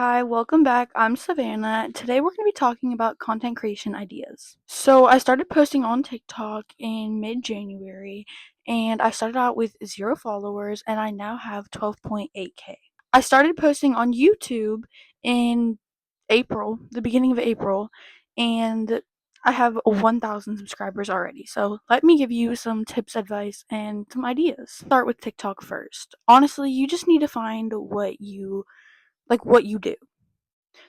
Hi, welcome back. I'm Savannah. Today we're going to be talking about content creation ideas. So, I started posting on TikTok in mid January, and I started out with 0 followers, and I now have 12.8K. I started posting on YouTube in April, the beginning of April, and I have 1,000 subscribers already. So, let me give you some tips, advice, and some ideas. Start with TikTok first. Honestly, you just need to find what you do.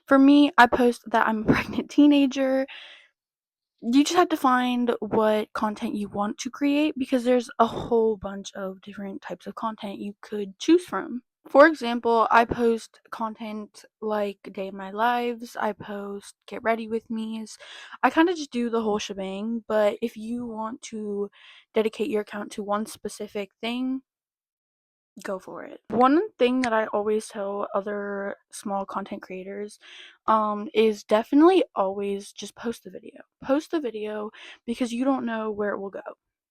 For me, I post that I'm a pregnant teenager. You just have to find what content you want to create because there's a whole bunch of different types of content you could choose from. For example, I post content like day in my lives, I post get ready with me's. I kind of just do the whole shebang, but if you want to dedicate your account to one specific thing, go for it. One thing that I always tell other small content creators is definitely always just post the video. Post the video because you don't know where it will go.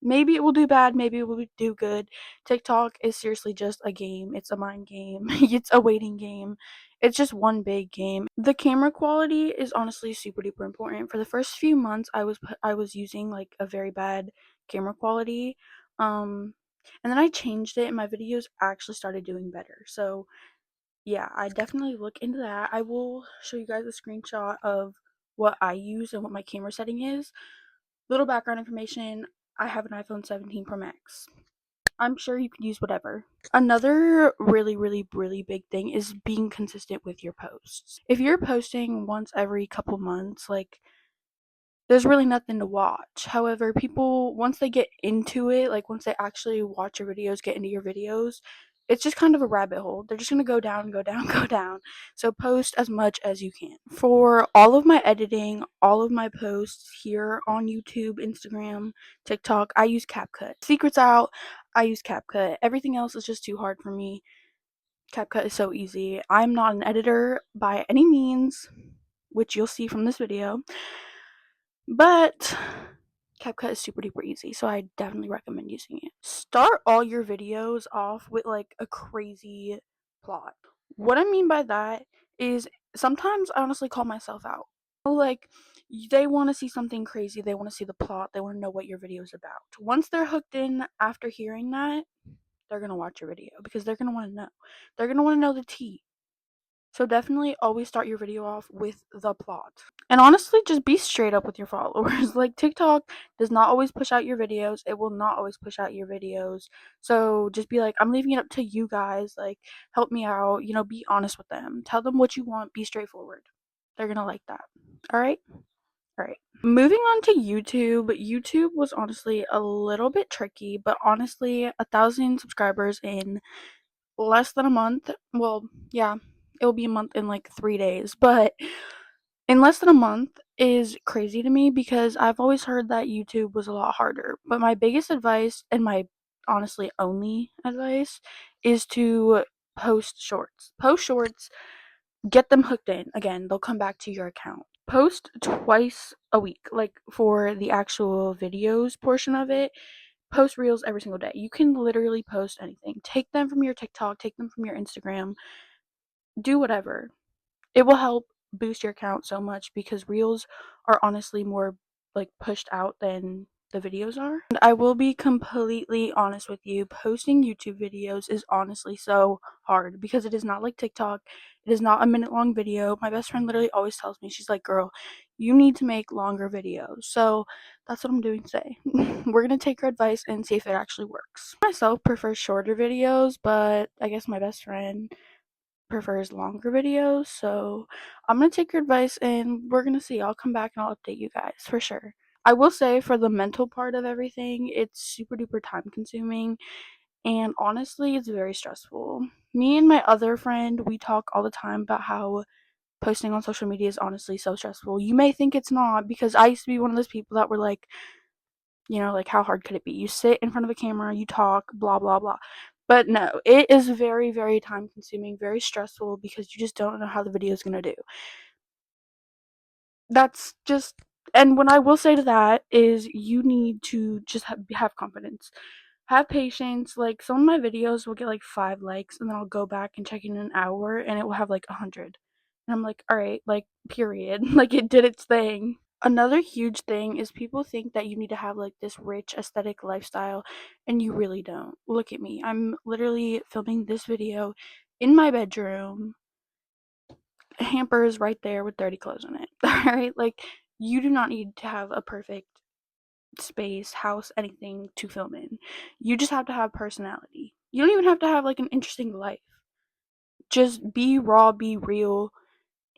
Maybe it will do bad, maybe it will do good. TikTok is seriously just a game. It's a mind game. It's a waiting game. It's just one big game. The camera quality is honestly super duper important. For the first few months I was using like a very bad camera quality. And then I changed it and my videos actually started doing better. So, yeah, I definitely look into that. I will show you guys a screenshot of what I use and what my camera setting is. Little background information, I have an iPhone 17 Pro Max. I'm sure you can use whatever. Another really, really, really big thing is being consistent with your posts. If you're posting once every couple months, like there's really nothing to watch. However, people once they get into it, like once they actually watch your videos, get into your videos, it's just kind of a rabbit hole. They're just going to go down, go down, go down. So post as much as you can. For all of my editing, all of my posts here on YouTube, Instagram, TikTok, I use CapCut. Secrets out, I use CapCut. Everything else is just too hard for me. CapCut is so easy. I'm not an editor by any means, which you'll see from this video. But CapCut is super duper easy, so I definitely recommend using it. Start all your videos off with like a crazy plot. What I mean by that is sometimes I honestly call myself out. Like they want to see something crazy, they want to see the plot, they want to know what your video is about. Once they're hooked in after hearing that, they're going to watch your video because they're going to want to know. They're going to want to know the tea. So definitely always start your video off with the plot. And honestly, just be straight up with your followers. Like TikTok does not always push out your videos. It will not always push out your videos. So just be like, I'm leaving it up to you guys. Like, help me out. Be honest with them. Tell them what you want. Be straightforward. They're going to like that. All right? All right. Moving on to YouTube. YouTube was honestly a little bit tricky, but honestly, 1,000 subscribers in less than a month. Well, yeah, it'll be a month in like 3 days, but in less than a month is crazy to me because I've always heard that YouTube was a lot harder. But my biggest advice and my honestly only advice is to post shorts. Post shorts, get them hooked in. Again, they'll come back to your account. Post twice a week, like for the actual videos portion of it. Post reels every single day. You can literally post anything. Take them from your TikTok, take them from your Instagram, do whatever. It will help boost your account so much because reels are honestly more like pushed out than the videos are. And I will be completely honest with you, posting YouTube videos is honestly so hard because it is not like TikTok. It is not a minute long video. My best friend literally always tells me, she's like, girl, you need to make longer videos. So that's what I'm doing today. We're going to take her advice and see if it actually works. I myself prefer shorter videos, but I guess my best friend prefers longer videos. So I'm gonna take your advice and we're gonna see. I'll come back and I'll update you guys for sure. I will say for the mental part of everything, it's super duper time consuming and honestly it's very stressful. Me and my other friend, we talk all the time about how posting on social media is honestly so stressful. You may think it's not because I used to be one of those people that were like, like how hard could it be? You sit in front of a camera, you talk, blah blah blah. But no, it is very, very time consuming, very stressful because you just don't know how the video is going to do. That's just, and what I will say to that is you need to just have confidence. Have patience. Like some of my videos will get like 5 likes and then I'll go back and check in an hour and it will have like 100. And I'm like, alright, like, period. Like, it did its thing. Another huge thing is people think that you need to have like this rich aesthetic lifestyle, and you really don't. Look at me. I'm literally filming this video in my bedroom. Hamper is right there with dirty clothes in it. Alright? Like, you do not need to have a perfect space, house, anything to film in. You just have to have personality. You don't even have to have like an interesting life. Just be raw, be real,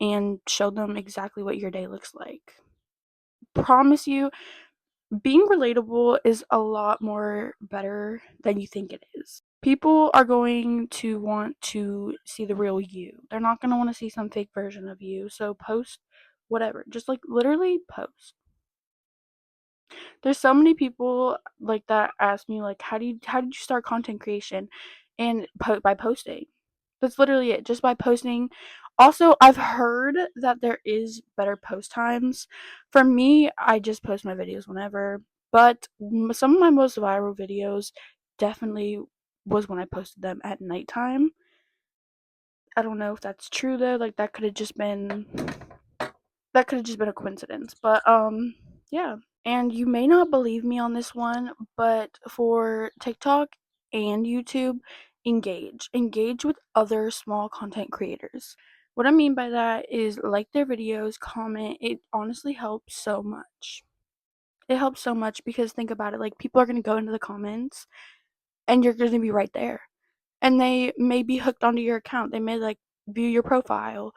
and show them exactly what your day looks like. Promise you, being relatable is a lot more better than you think it is. People are going to want to see the real you. They're not going to want to see some fake version of you. So post whatever. Just like literally post. There's so many people like that ask me like how did you start content creation, and by posting. That's literally it, just by posting. Also, I've heard that there is better post times. For me, I just post my videos whenever, but some of my most viral videos definitely was when I posted them at nighttime. I don't know if that's true though. Like that could have just been a coincidence. But yeah. And you may not believe me on this one, but for TikTok and YouTube, engage. Engage with other small content creators. What I mean by that is like their videos, comment. It honestly helps so much. It helps so much because think about it, like people are going to go into the comments and you're going to be right there. And they may be hooked onto your account. They may like view your profile.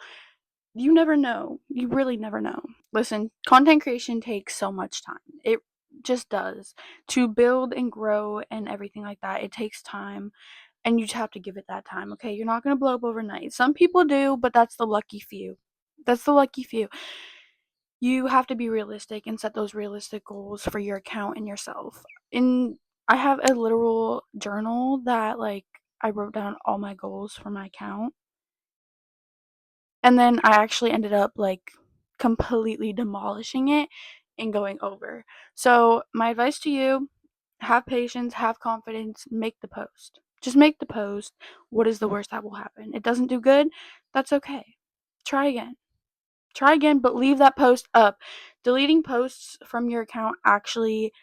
You never know. You really never know. Listen, content creation takes so much time. It just does. To build and grow and everything like that, it takes time, and you just have to give it that time, okay? You're not going to blow up overnight. Some people do, but that's the lucky few. That's the lucky few. You have to be realistic and set those realistic goals for your account and yourself. In I have a literal journal that like I wrote down all my goals for my account. And then I actually ended up like completely demolishing it and going over. So, my advice to you, have patience, have confidence, make the post. Just make the post. What is the worst that will happen? It doesn't do good? That's okay. Try again. Try again, but leave that post up. Deleting posts from your account actually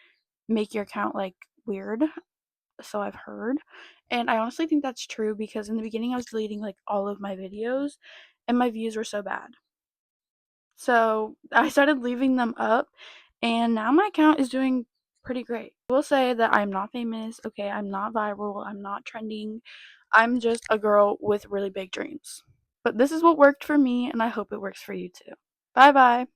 make your account like weird. So I've heard. And I honestly think that's true because in the beginning I was deleting like all of my videos and my views were so bad. So I started leaving them up, and now my account is doing pretty great. I will say that I'm not famous, okay? I'm not viral, I'm not trending. I'm just a girl with really big dreams. But this is what worked for me, and I hope it works for you too. Bye bye.